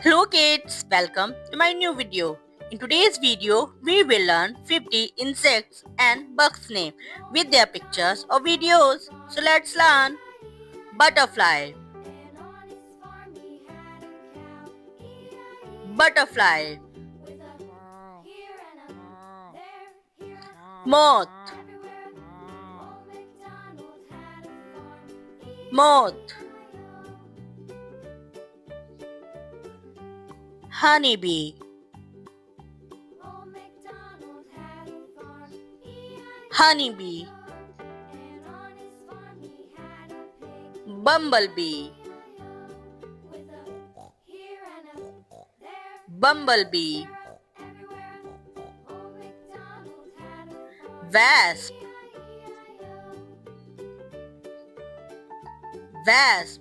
Hello kids, welcome to my new video. In today's video, we will learn 50 insects and bugs name with their pictures or videos. So let's learn. Butterfly, butterfly. Moth, moth. Honeybee, honeybee. Bumblebee, bumblebee. Wasp, wasp.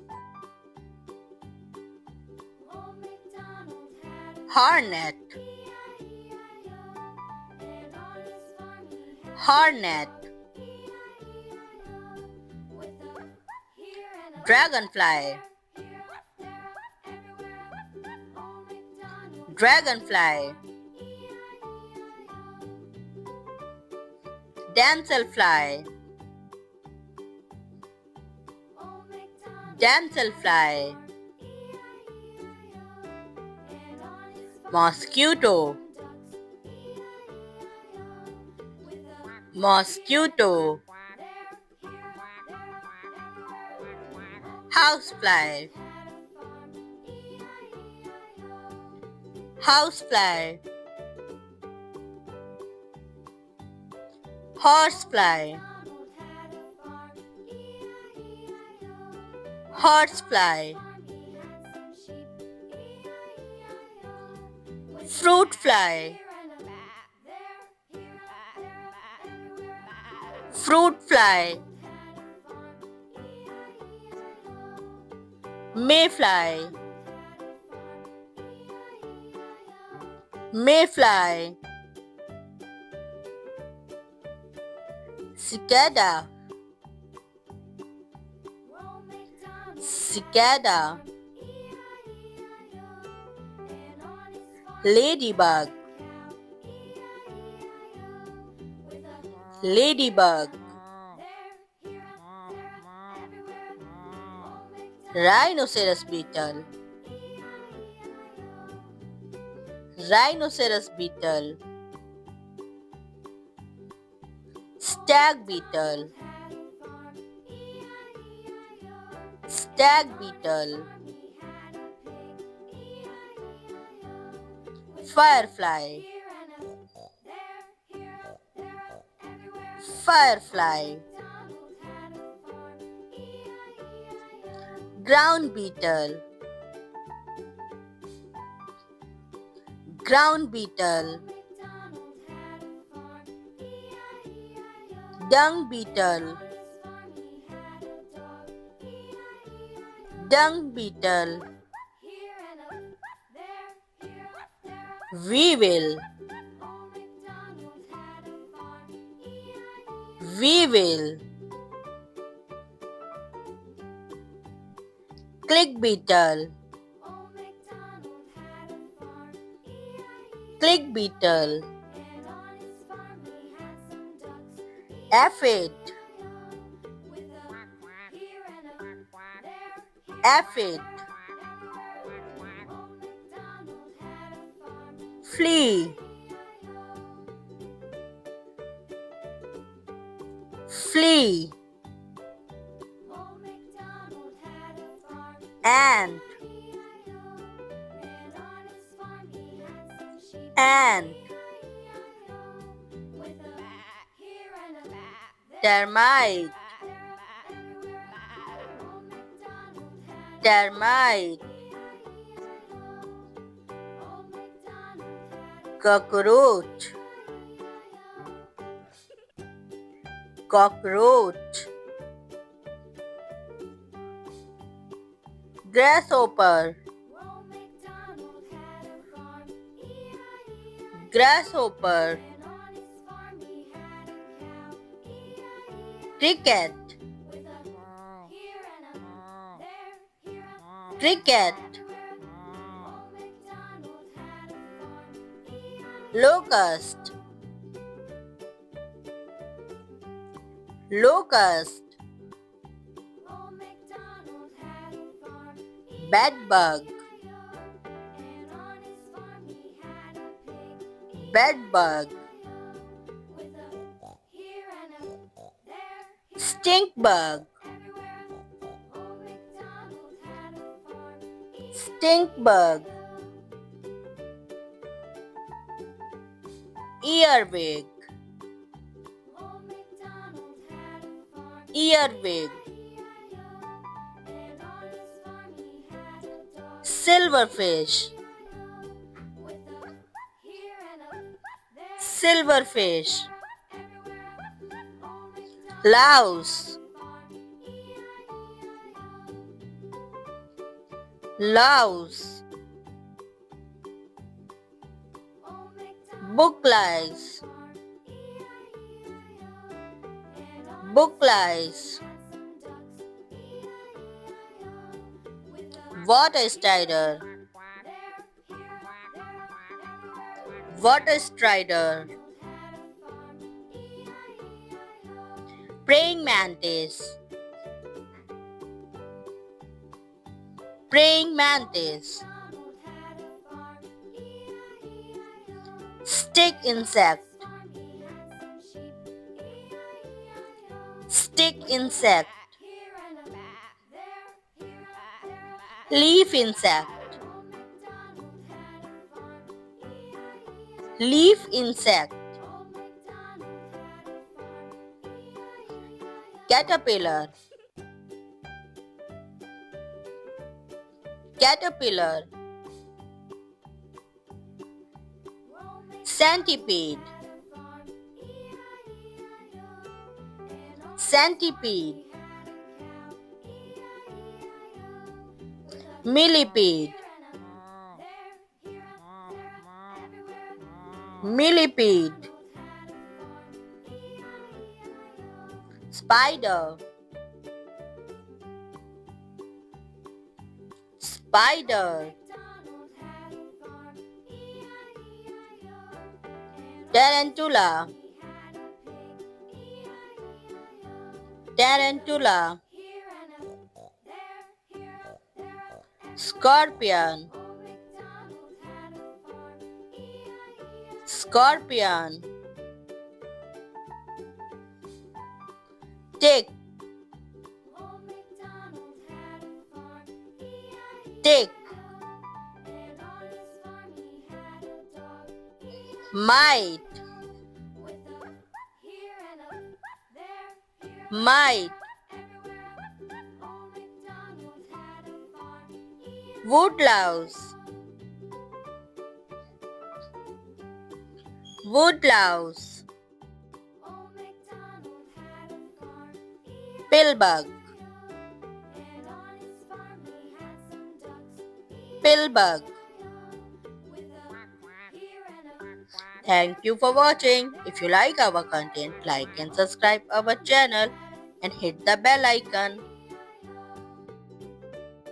Hornet, hornet. Dragonfly, dragonfly. Damselfly, damselfly. Mosquito, mosquito. Housefly, housefly. Horsefly, horsefly. Fruit fly, fruit fly. Mayfly, mayfly. Cicada, cicada. Ladybug, ladybug. Rhinoceros beetle, rhinoceros beetle. Stag beetle, stag beetle. Firefly, firefly. Ground beetle, ground beetle. Dung beetle, dung beetle. Weevil, weevil. Click beetle, click beetle. Aphid, aphid. Flea, flea. Ant, ant. Termite, termite. Cockroach, cockroach. Grasshopper, grasshopper. Cricket, cricket. locust, locust, bedbug, bedbug, stink bug, stink bug, earwig, earwig, silverfish, silverfish, louse, louse, book lice, book lice, water strider, water strider, praying mantis, praying mantis, stick insect, stick insect, leaf insect, leaf insect, caterpillar, caterpillar, centipede, centipede, millipede, millipede, spider, spider, tarantula, tarantula, scorpion, scorpion, tick, tick, mite, mite, woodlouse, woodlouse, pillbug, pillbug. Thank you for watching. If you like our content, like and subscribe our channel and hit the bell icon.